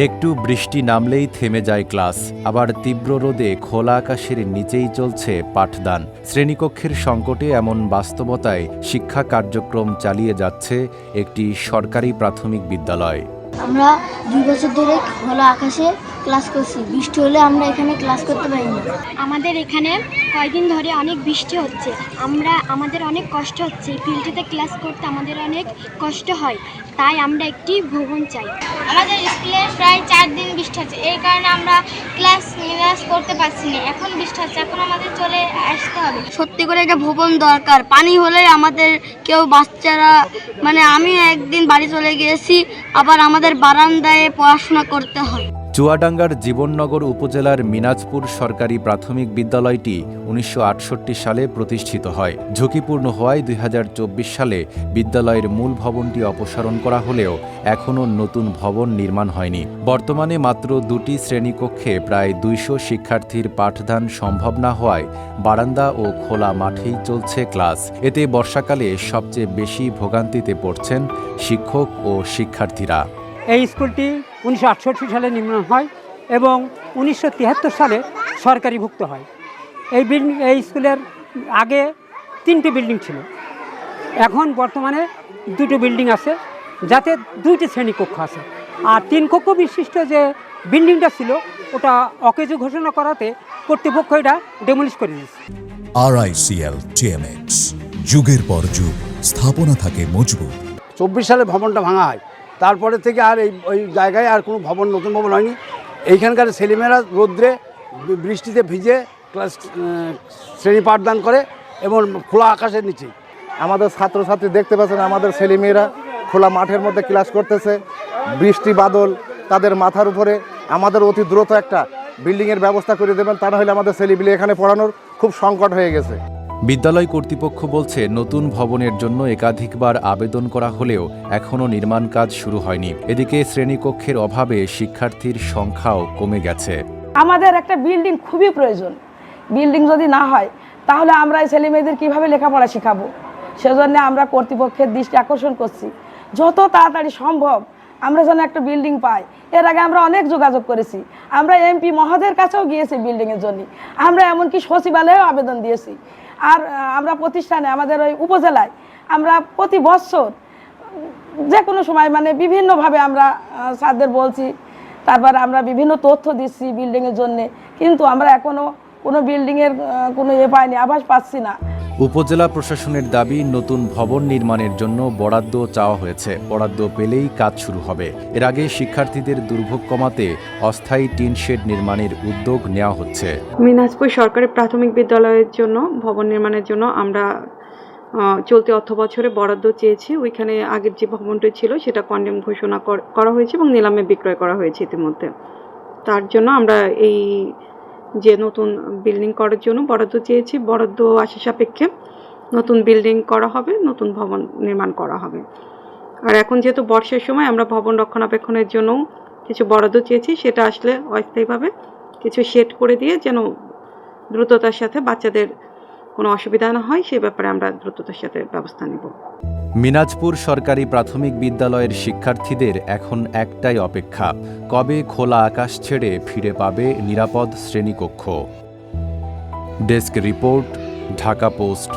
একটু বৃষ্টি নামলেই থেমে যায় ক্লাস, আবার তীব্র রোদে খোলা আকাশের নিচেই চলছে পাঠদান। শ্রেণীকক্ষের সংকটে এমন বাস্তবতায় শিক্ষা কার্যক্রম চালিয়ে যাচ্ছে একটি সরকারি প্রাথমিক বিদ্যালয়। আমরা 2 বছর ধরে খোলা আকাশে ক্লাস করছি। বৃষ্টি হলে আমরা এখানে ক্লাস করতে পারি না। আমাদের এখানে কয়েকদিন ধরে অনেক বৃষ্টি হচ্ছে, আমাদের অনেক কষ্ট হচ্ছে। এই ফিল্ডটিতে ক্লাস করতে আমাদের অনেক কষ্ট হয়, তাই আমরা একটি ভবন চাই। আমাদের স্কুলে প্রায় 4 দিন বৃষ্টি হচ্ছে, এই কারণে আমরা ক্লাস করতে পারছি না। এখন বৃষ্টি হচ্ছে, এখন আমাদের চলে আসতে হবে। সত্যি করে একটা ভবন দরকার। পানি হলে আমাদের বাচ্চারা আমি একদিন বাড়ি চলে গিয়েছি, আবার আমাদের বারান্দায় পড়াশোনা করতে হয়। চুয়াডাঙ্গার জীবননগর উপজেলার মিনাজপুর সরকারি প্রাথমিক বিদ্যালয়টি 1968 সালে প্রতিষ্ঠিত হয়। ঝুঁকিপূর্ণ হওয়ায় 2024 সালে বিদ্যালয়ের মূল ভবনটি অপসারণ করা হলেও এখনও নতুন ভবন নির্মাণ হয়নি। বর্তমানে মাত্র 2টি শ্রেণীকক্ষে প্রায় 200 শিক্ষার্থীর পাঠদান সম্ভব না হওয়ায় বারান্দা ও খোলা মাঠেই চলছে ক্লাস। এতে বর্ষাকালে সবচেয়ে বেশি ভোগান্তিতে পড়ছেন শিক্ষক ও শিক্ষার্থীরা। এই স্কুলটি 1968 সালে নির্মাণ হয় এবং 1973 সালে সরকারিভুক্ত হয়। এই স্কুলের আগে 3টি বিল্ডিং ছিল, এখন বর্তমানে 2টি বিল্ডিং আছে, যাতে 2টি শ্রেণীকক্ষ আছে। আর 3 কক্ষ বিশিষ্ট যে বিল্ডিংটা ছিল ওটা অকেজো ঘোষণা করাতে কর্তৃপক্ষ এটা ডেমোলিশ করে দিয়েছে। RICL TMX, যুগের পর যুগ স্থাপনা থাকে মজবুত। 24 সালে ভবনটা ভাঙা হয়, তারপরে থেকে আর ওই জায়গায় আর কোনো নতুন ভবন হয়নি। এইখানকার ছেলেমেয়েরা রোদ্রে বৃষ্টিতে ভিজে ক্লাস শ্রেণী পাঠদান করে এবং খোলা আকাশের নিচে। আমাদের ছাত্রছাত্রী দেখতে পাচ্ছেন, আমাদের ছেলেমেয়েরা খোলা মাঠের মধ্যে ক্লাস করতেছে। বৃষ্টি বাদল তাদের মাথার উপরে। আমাদের অতি দ্রুত একটা বিল্ডিংয়ের ব্যবস্থা করে দেবেন, তা না হলে আমাদের ছেলেপিলে এখানে পড়ানোর খুব সংকট হয়ে গেছে। বিদ্যালয় কর্তৃপক্ষ বলছে, নতুন ভবনের জন্য একাধিকবার আবেদন করা হলেও এখনও নির্মাণ কাজ শুরু হয়নি। এদিকে শ্রেণীকক্ষের অভাবে শিক্ষার্থীর সংখ্যাও কমে গেছে। আমাদের একটা বিল্ডিং খুবই প্রয়োজন। বিল্ডিং যদি না হয় তাহলে আমরা এই ছেলেমেয়েদের কীভাবে লেখাপড়া শেখাবো? সেজন্য আমরা কর্তৃপক্ষের দৃষ্টি আকর্ষণ করছি, যত তাড়াতাড়ি সম্ভব আমরা যেন একটা বিল্ডিং পাই। এর আগে আমরা অনেক যোগাযোগ করেছি, আমরা এমপি মহোদয়ের কাছেও গিয়েছি বিল্ডিংয়ের জন্য, আমরা এমনকি সচিবালয়েও আবেদন দিয়েছি। আর আমরা প্রতিষ্ঠানে আমাদের ওই উপজেলায় আমরা প্রতি বছর যে কোনো সময় বিভিন্নভাবে আমরা স্যারদের বলছি, তারপর আমরা বিভিন্ন তথ্য দিচ্ছি বিল্ডিংয়ের জন্যে, কিন্তু আমরা এখনও কোনো বিল্ডিংয়ের কোনো পাইনি, আভাস পাচ্ছি না। উপজেলা প্রশাসনের দাবি, নতুন ভবন নির্মাণের জন্য বরাদ্দ চাওয়া হয়েছে। বরাদ্দ পেলেই কাজ শুরু হবে। এর আগে শিক্ষার্থীদের দুর্ভোগ কমাতে অস্থায়ী টিন শেড নির্মাণের উদ্যোগ নেওয়া হচ্ছে। মিনাজপুর সরকারি প্রাথমিক বিদ্যালয়ের জন্য ভবন নির্মাণের জন্য আমরা চলতি অর্থ বছরে বরাদ্দ চেয়েছি। ওইখানে আগের যে ভবনটি ছিল সেটা কন্ডেম ঘোষণা করা হয়েছে এবং নিলামে বিক্রয় করা হয়েছে ইতিমধ্যে। তার জন্য আমরা এই যে নতুন বিল্ডিং করার জন্য বরাদ্দ চেয়েছি, বরাদ্দ আশা সাপেক্ষে নতুন বিল্ডিং করা হবে, নতুন ভবন নির্মাণ করা হবে। আর এখন যেহেতু বর্ষার সময় আমরা ভবন রক্ষণাবেক্ষণের জন্য কিছু বরাদ্দ চেয়েছি, সেটা আসলে অস্থায়ীভাবে কিছু শেড করে দিয়ে যেন দ্রুততার সাথে বাচ্চাদের কোনো অসুবিধা না হয়, সে ব্যাপারে আমরা দ্রুততার সাথে ব্যবস্থা নেব। মিনাজপুর সরকারি প্রাথমিক বিদ্যালয়ের শিক্ষার্থীদের এখন একটাই অপেক্ষা, কবে খোলা আকাশ ছেড়ে ফিরে পাবে নিরাপদ শ্রেণীকক্ষ। Desk report, Dhaka post.